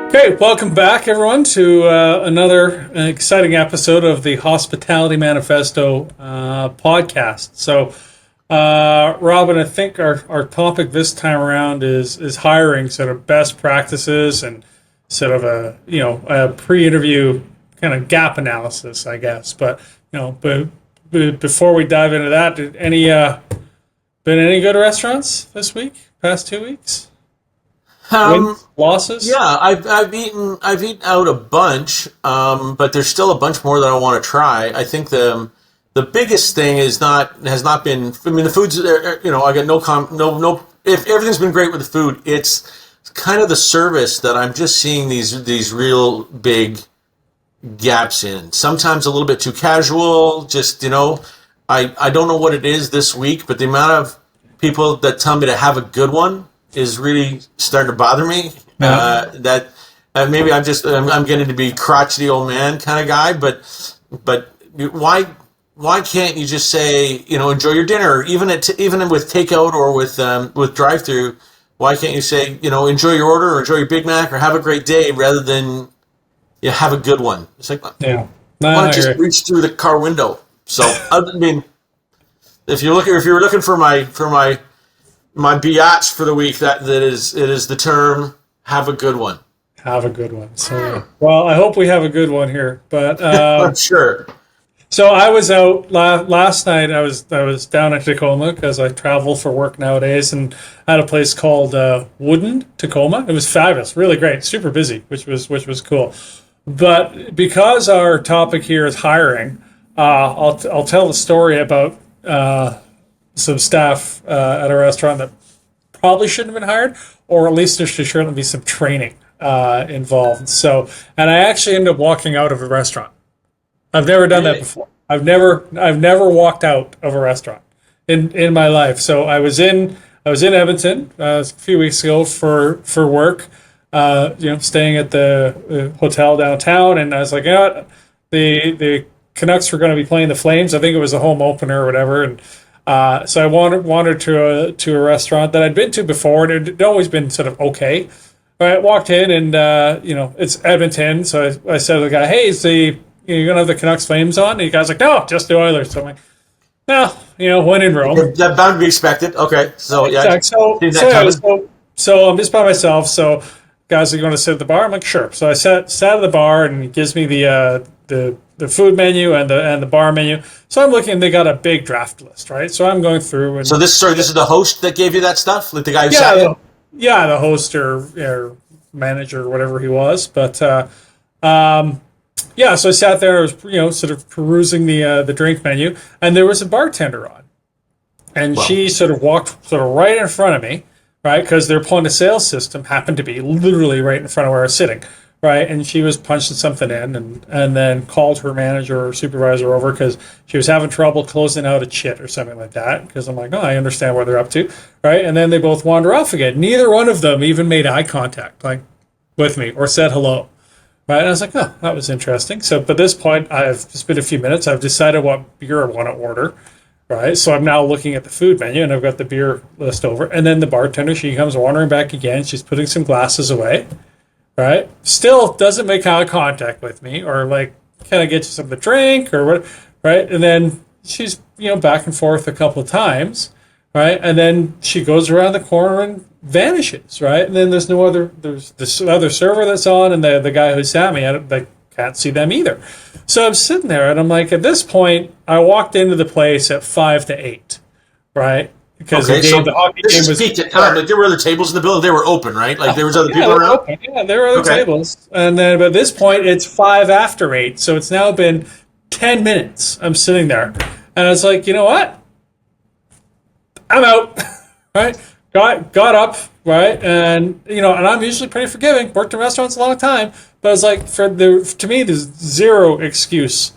Okay, welcome back, everyone, to another exciting episode of the Hospitality Manifesto podcast. So, Robin, I think our topic this time around is hiring, sort of best practices and sort of a pre-interview kind of gap analysis, I guess. But before we dive into that, did been any good restaurants this week? Past 2 weeks? Wins, losses? Yeah, I've eaten out a bunch, but there's still a bunch more that I want to try. I think the biggest thing has not been. I mean, the food's. I got no. If everything's been great with the food, it's kind of the service that I'm just seeing these real big gaps in. Sometimes a little bit too casual. Just I don't know what it is this week, but the amount of people that tell me to have a good one is really starting to bother me. Yeah. That maybe I'm getting to be crotchety old man kind of guy, but why can't you just say enjoy your dinner, even with takeout or with drive through? Why can't you say enjoy your order or enjoy your Big Mac or have a great day rather than have a good one? It's like Yeah. why not just reach through the car window? So I mean, if you're looking for my biatch for the week, it is the term "have a good one." Have a good one. So, well, I hope we have a good one here. But I'm sure. so I was out last night. I was down in Tacoma because I travel for work nowadays, and I had a place called Wooden Tacoma. It was fabulous, really great, super busy, which was cool. But because our topic here is hiring, I'll tell the story about some staff at a restaurant that probably shouldn't have been hired, or at least there should be some training involved. So, and I actually ended up walking out of a restaurant. I've never done that before. I've never walked out of a restaurant in my life. So I was in Edmonton a few weeks ago for work, staying at the hotel downtown, and I was like, the Canucks were going to be playing the Flames. I think it was a home opener or whatever, and so I wandered to a restaurant that I'd been to before, and it had always been sort of okay. I walked in, and it's Edmonton, so I said to the guy, "Hey, you're gonna have the Canucks Flames on?" And the guy's like, "No, just the Oilers." So I'm like, "Well, when in Rome." That bound to be expected. Okay, so yeah. Exactly. So I'm just by myself. So guys are going to sit at the bar. I'm like, sure. So I sat at the bar, and he gives me the food menu and the bar menu. So I'm looking, they got a big draft list, right? So I'm going through. And so this is the host that gave you that stuff? Like the guy who sat in? Yeah, the host or manager or whatever he was. But so I sat there, I was, sort of perusing the drink menu, and there was a bartender on. And she sort of walked right in front of me, right? Because their point of sale system happened to be literally right in front of where I was sitting. Right, and she was punching something in, and then called her manager or supervisor over because she was having trouble closing out a chit or something like that. Because I'm like, I understand what they're up to, right? And then they both wander off again. Neither one of them even made eye contact, like with me, or said hello, right? And I was like, that was interesting. So, at this point, it's been a few minutes. I've decided what beer I want to order, right? So I'm now looking at the food menu, and I've got the beer list over, and then the bartender, she comes wandering back again. She's putting some glasses away. Right? Still doesn't make eye contact with me, or like, can I get you something to drink, or what? Right? And then she's back and forth a couple of times, right? And then she goes around the corner and vanishes, right? And then there's this other server that's on, and the guy who sat me, I can't see them either. So I'm sitting there, and I'm like, at this point, I walked into the place at 5 to 8, right? Because the hockey game was peaked at time. Like there were other tables in the building. They were open, right? Like there was other people around. Open. Yeah, there were other tables. And then, but at this point, it's 5 after 8, so it's now been 10 minutes. I'm sitting there, and I was like, you know what? I'm out. Right? Got up. Right? And and I'm usually pretty forgiving. Worked in restaurants a long time, but it's like to me, there's zero excuse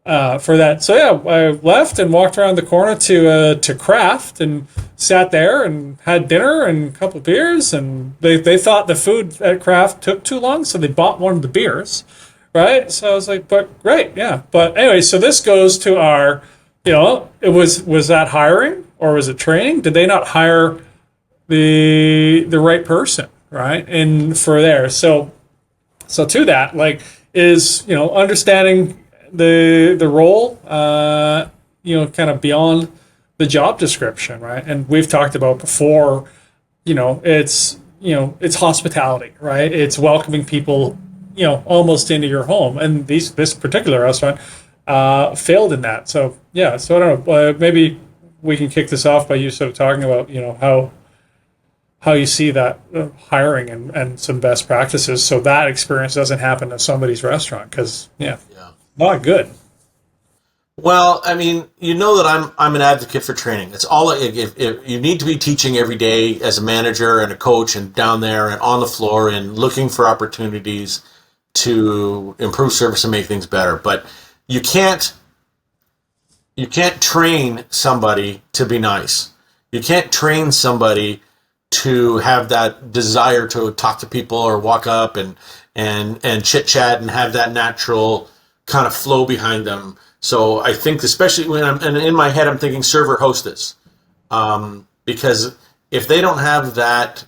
for that. So yeah, I left and walked around the corner to Craft and sat there and had dinner and a couple of beers, and they thought the food at Craft took too long, so they bought one of the beers, right? So I was like, but great, yeah. But anyway, so this goes to our, it was that hiring or was it training? Did they not hire the right person, right? And for there, so to that, like, is, understanding the role, kind of beyond the job description, right? And we've talked about before, it's hospitality, right? It's welcoming people, almost into your home. And this particular restaurant failed in that. So yeah, so I don't know. Maybe we can kick this off by you sort of talking about, how you see that hiring and some best practices, so that experience doesn't happen at somebody's restaurant, because not good. Well, I mean, that I'm an advocate for training. It's all if you need to be teaching every day as a manager and a coach and down there and on the floor and looking for opportunities to improve service and make things better. But you can't train somebody to be nice. You can't train somebody to have that desire to talk to people or walk up and chit chat and have that natural kind of flow behind them. So I think, especially when and in my head, I'm thinking server hostess, because if they don't have that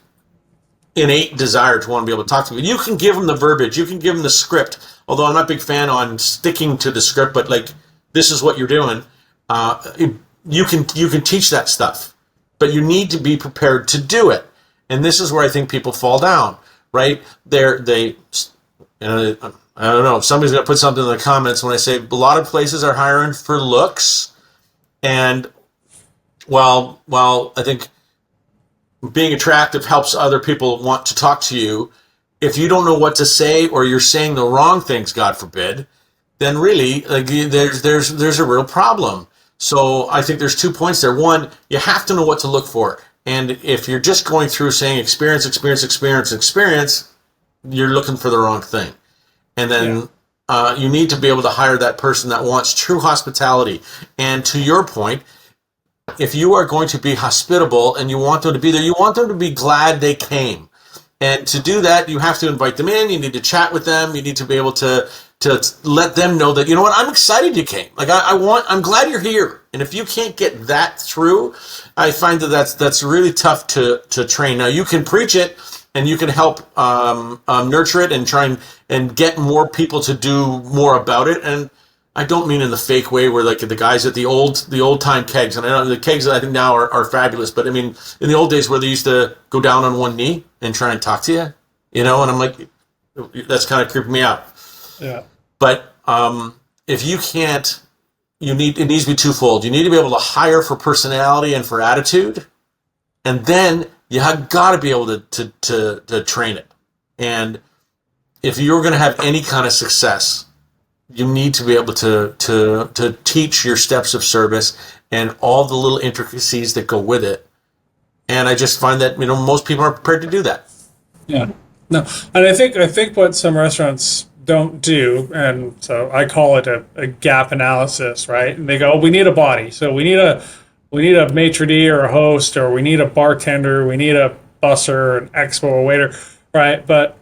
innate desire to want to be able to talk to people, you can give them the verbiage, you can give them the script. Although I'm not a big fan on sticking to the script, but like, this is what you're doing. You can teach that stuff, but you need to be prepared to do it. And this is where I think people fall down, right? I don't know if somebody's going to put something in the comments when I say a lot of places are hiring for looks. And while I think being attractive helps other people want to talk to you, if you don't know what to say or you're saying the wrong things, God forbid, then really, like, there's a real problem. So I think there's 2 points there. One, you have to know what to look for. And if you're just going through saying experience, you're looking for the wrong thing. And then you need to be able to hire that person that wants true hospitality. And to your point, if you are going to be hospitable and you want them to be there, you want them to be glad they came. And to do that, you have to invite them in. You need to chat with them. You need to be able to let them know that, you know what, I'm excited you came. Like, I'm glad you're here. And if you can't get that through, I find that's really tough to train. Now, you can preach it and you can help nurture it and try and get more people to do more about it. And I don't mean in the fake way where, like, the guys at the old time kegs, and I know the kegs that I think now are fabulous, but I mean in the old days where they used to go down on one knee and try and talk to you, and I'm like, that's kind of creeping me out. Yeah. But if you can't, it needs to be twofold. You need to be able to hire for personality and for attitude, and then you have got to be able to train it. And if you're going to have any kind of success, you need to be able to teach your steps of service and all the little intricacies that go with it. And I just find that most people aren't prepared to do that. Yeah. No. And I think what some restaurants don't do, and so I call it a gap analysis, right? And they go, we need a body. So we need a maitre d' or a host, or we need a bartender, we need a busser, an expo, a waiter, right? But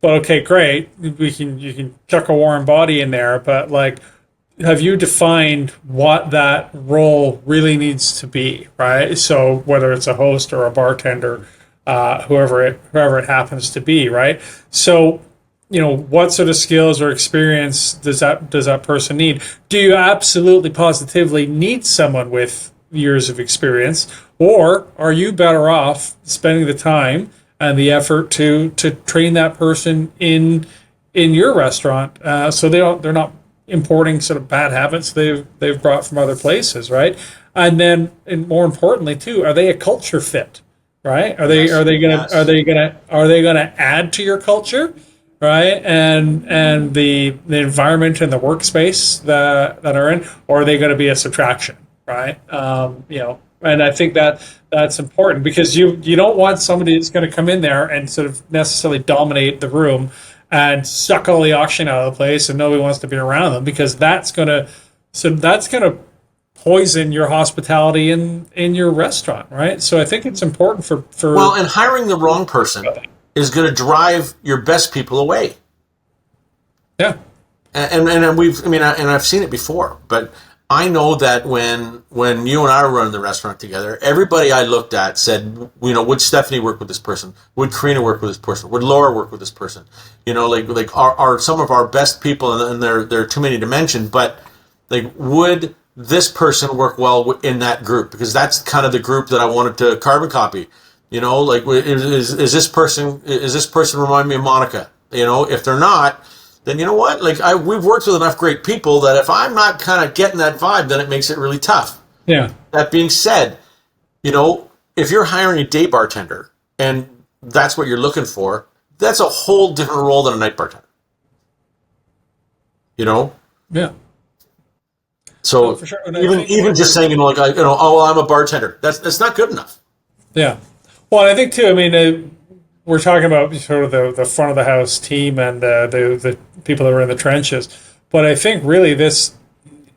okay, great. You can chuck a warm body in there, but, like, have you defined what that role really needs to be, right? So whether it's a host or a bartender, whoever it happens to be, right? So, what sort of skills or experience does that person need? Do you absolutely positively need someone with years of experience, or are you better off spending the time and the effort to train that person in your restaurant, so they're not importing sort of bad habits they've brought from other places, right? And then, and more importantly too, are they a culture fit, right? Are they gonna add to your culture, right? And the environment and the workspace that are in, or are they going to be a subtraction, right? And I think that's important, because you don't want somebody that's going to come in there and sort of necessarily dominate the room and suck all the oxygen out of the place, and nobody wants to be around them, because that's going to poison your hospitality in your restaurant, right? So I think it's important for well, and hiring the wrong person is going to drive your best people away. Yeah. And I've seen it before, but I know that when you and I were running the restaurant together, everybody I looked at said, would Stephanie work with this person? Would Karina work with this person? Would Laura work with this person? Like are some of our best people, and there are too many to mention, but like, would this person work well in that group? Because that's kind of the group that I wanted to carbon copy. Like, is this person remind me of Monica? If they're not, then you know what? Like, we've worked with enough great people that if I'm not kind of getting that vibe, then it makes it really tough. Yeah. That being said, if you're hiring a day bartender and that's what you're looking for, that's a whole different role than a night bartender. Yeah. So for sure. even just saying, oh, I'm a bartender. That's not good enough. Yeah. Well, I think too. I mean, we're talking about sort of the front of the house team and the people that were in the trenches, but I think really this,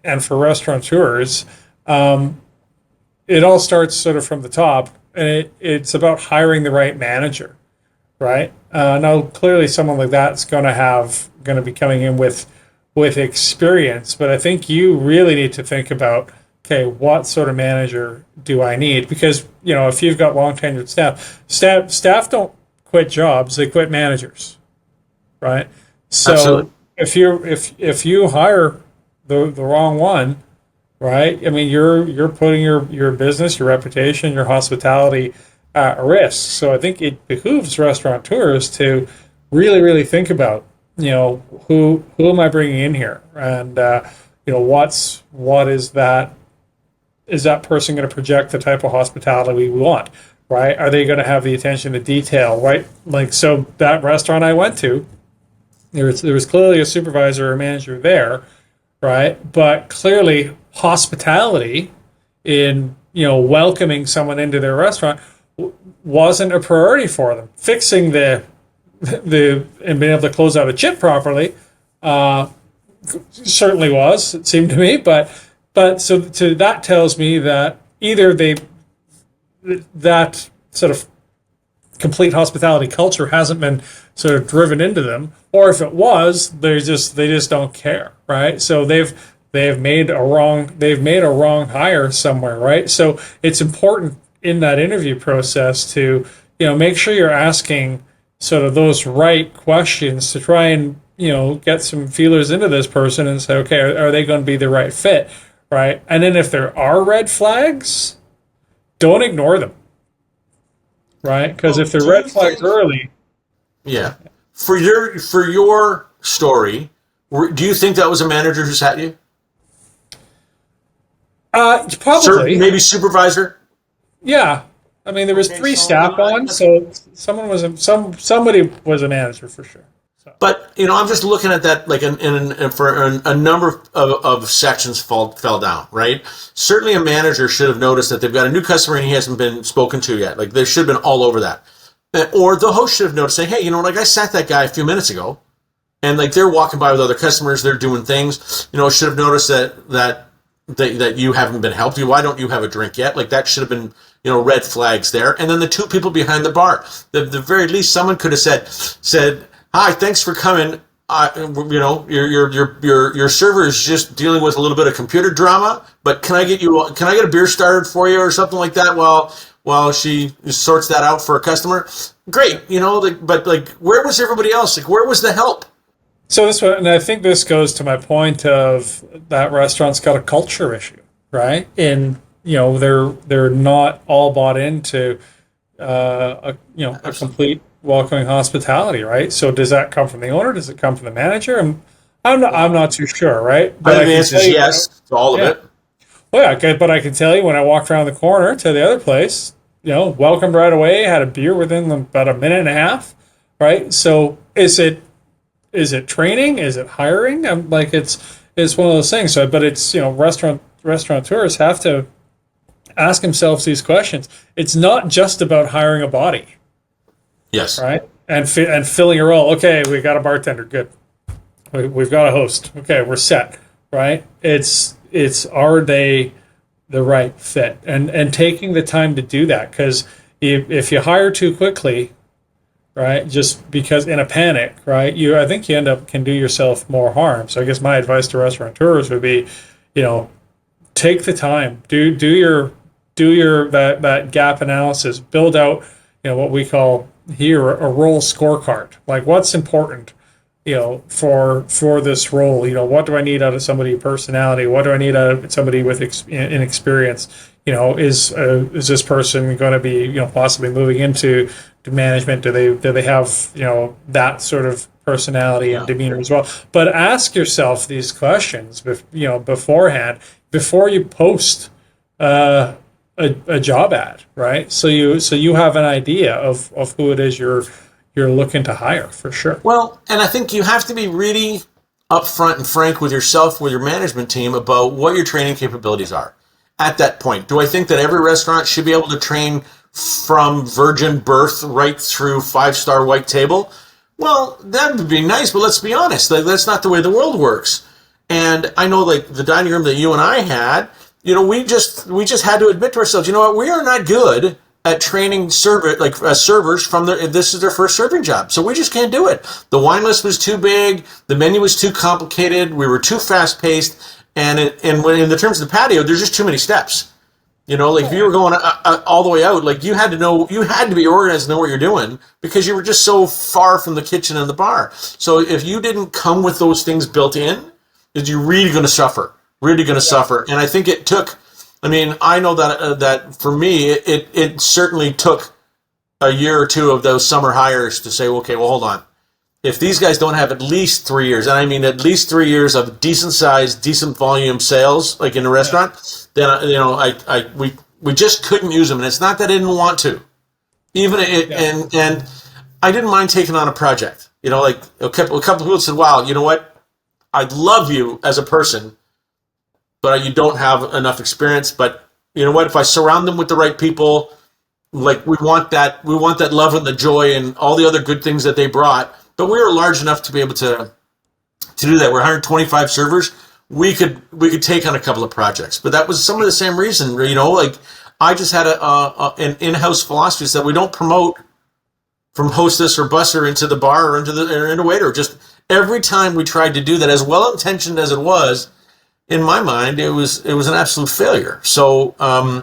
and for restaurateurs, it all starts sort of from the top, and it's about hiring the right manager, right? Now, clearly, someone like that's going to be coming in with experience, but I think you really need to think about, okay, what sort of manager do I need? Because if you've got long tenured staff don't quit jobs; they quit managers, right? So Absolutely. if you hire the wrong one, right? I mean, you're putting your business, your reputation, your hospitality at risk. So I think it behooves restaurateurs to really, really think about, who am I bringing in here, and what is that person going to project the type of hospitality we want, right? Are they going to have the attention to detail, right? Like, so that restaurant I went to, there was clearly a supervisor or manager there, right? But clearly hospitality in, welcoming someone into their restaurant wasn't a priority for them. Fixing the and being able to close out a chip properly certainly was, it seemed to me, but that tells me that either that sort of complete hospitality culture hasn't been sort of driven into them, or if it was, they just don't care, right? So they've made a wrong hire somewhere, right? So it's important in that interview process to make sure you're asking sort of those right questions to try and get some feelers into this person and say, okay, are they going to be the right fit, right? And then if there are red flags, don't ignore them, right? Because if they're red flags early, yeah. For your story, do you think that was a manager who sat you? probably, Maybe supervisor. yeah. I mean, there was Okay, three so staff on, so somebody was a manager for sure. So But I'm just looking at that like for a number of sections fell down, right? Certainly, a manager should have noticed that they've got a new customer and he hasn't been spoken to yet. Like, they should have been all over that. Or the host should have noticed, saying, "Hey, like, I sat that guy a few minutes ago, and like, they're walking by with other customers, they're doing things. Should have noticed that you haven't been helped. Why don't you have a drink yet?" Like, that should have been red flags there. And then the two people behind the bar, the very least, someone could have said, "Hi, thanks for coming. Your server is just dealing with a little bit of computer drama, but can I get a beer started for you or something like that while she sorts that out for a customer?" Great, but like, where was everybody else? Like, where was the help? So this one, and I think this goes to my point of that restaurant's got a culture issue, right? And they're not all bought into a complete welcoming hospitality, right? So does that come from the owner? Does it come from the manager? I'm not too sure, right? I think the answer is yes to all of it. Well, yeah, okay, but I can tell you when I walked around the corner to the other place, welcomed right away, had a beer within about a minute and a half, right? So is it training? Is it hiring? I'm like, it's one of those things. So, but it's restaurateurs have to ask themselves these questions. It's not just about hiring a body, Yes. right? And filling a role. Okay, we got a bartender. Good. We've got a host. Okay, we're set. Right? It's are they the right fit, and taking the time to do that, because if you hire too quickly, right, just because in a panic, right, I think you can do yourself more harm. So I guess my advice to restaurateurs would be, take the time, do your that gap analysis, build out, what we call here a role scorecard. Like what's important, for this role. What do I need out of somebody personality? What do I need out of somebody with inexperience? Is this person going to be, possibly moving into to management? Do they have, that sort of personality and demeanor as well? But ask yourself these questions, beforehand, before you post a job ad, right? So you have an idea of who it is you're looking to hire, for sure. Well, and I think you have to be really upfront and frank with yourself, with your management team, about what your training capabilities are at that point. Do I think that every restaurant should be able to train from virgin birth right through 5-star white table? Well, that would be nice, but let's be honest, that's not the way the world works. And I know, like the dining room that you and I had, we just had to admit to ourselves, you know what, we are not good at training servers from this is their first serving job. So we just can't do it. The wine list was too big, the menu was too complicated, we were too fast paced, and when in the terms of the patio, there's just too many steps. If you were going all the way out, like you had to be organized and know what you're doing, because you were just so far from the kitchen and the bar. So if you didn't come with those things built in, you're really going to suffer. Really going to suffer. And I think it took. I know that for me, it certainly took a year or two of those summer hires to say, okay, well, hold on. If these guys don't have at least 3 years, and I mean at least 3 years of decent size, decent volume sales, like in a restaurant, then we just couldn't use them. And it's not that I didn't want to, and I didn't mind taking on a project. Like a couple of people said, "Wow, you know what? I love you as a person, but you don't have enough experience. But you know what? If I surround them with the right people, like we want that love and the joy and all the other good things that they brought. But we were large enough to be able to do that. We're 125 servers. We could take on a couple of projects. But that was some of the same reason. Like I just had an in-house philosophy that we don't promote from hostess or busser into the bar or into waiter. Just every time we tried to do that, as well intentioned as it was, in my mind, it was an absolute failure. So, I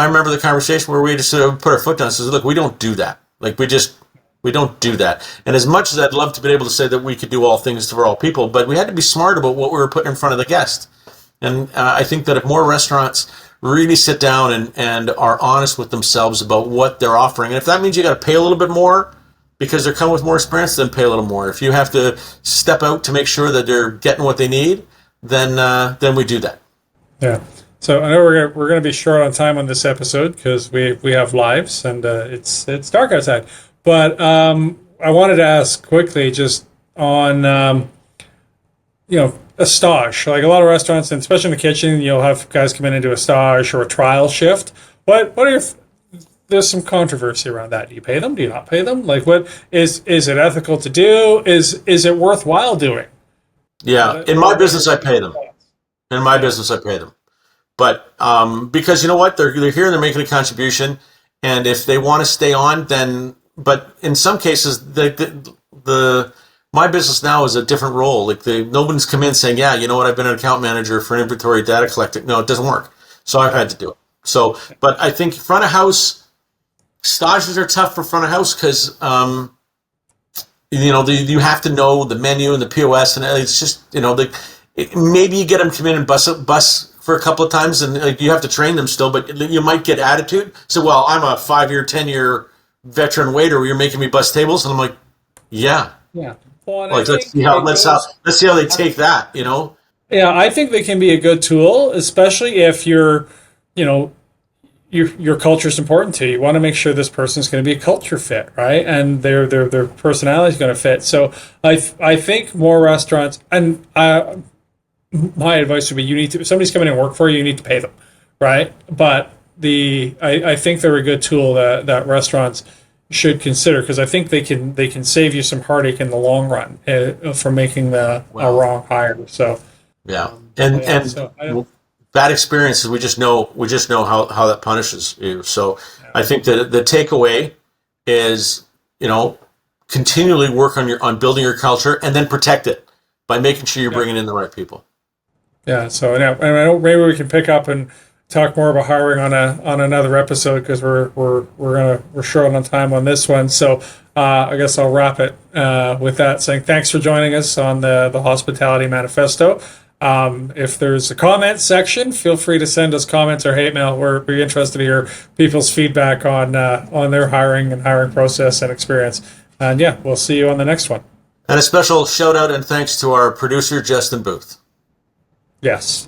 remember the conversation where we just put our foot down and says, look, we don't do that. Like we don't do that. And as much as I'd love to be able to say that we could do all things for all people, but we had to be smart about what we were putting in front of the guest. And I think that if more restaurants really sit down and are honest with themselves about what they're offering, and if that means you got to pay a little bit more because they're coming with more experience, then pay a little more. If you have to step out to make sure that they're getting what they need, then we do that. Yeah. So I know we're going to be short on time on this episode because we have lives and it's dark outside. But I wanted to ask quickly just on a stage. Like a lot of restaurants, and especially in the kitchen, you'll have guys come in and do a stage or a trial shift. What are your there's some controversy around that. Do you pay them? Do you not pay them? Like, what is it ethical to do? Is it worthwhile doing? Yeah, in my business, I pay them. In my business, I pay them. But because you know what, they're here and they're making a contribution, and if they want to stay on, then. But in some cases, the my business now is a different role. Like nobody's come in saying, yeah, you know what, I've been an account manager for an inventory data collecting. No, it doesn't work. So I've had to do it. So, but I think front of house stages are tough for front of house because you have to know the menu and the POS, and it's just maybe you get them come in and bus for a couple of times, and you have to train them still, but you might get attitude. So, well, I'm a 5-year, 10-year veteran waiter where you're making me bus tables, and I'm like, yeah. Well, like, let's see how they take that. Yeah, I think they can be a good tool, especially if your culture is important to you. You want to make sure this person's going to be a culture fit, right? And their personality is going to fit. So I think more restaurants, and my advice would be if somebody's coming in and work for you, you need to pay them, right? But I think they're a good tool that restaurants should consider, because I think they can save you some heartache in the long run from making a wrong hire. So yeah, bad experiences, we just know how that punishes you. So I think that the takeaway is continually work on building your culture and then protect it by making sure you're bringing in the right people. Yeah. So yeah, and I know maybe we can pick up and talk more about hiring on another episode because we're short on time on this one. So I guess I'll wrap it with that, saying thanks for joining us on the Hospitality Manifesto. If there's a comment section, feel free to send us comments or hate mail. We're interested to hear people's feedback on their hiring and hiring process and experience. And yeah, we'll see you on the next one. And a special shout out and thanks to our producer, Justin Booth. Yes.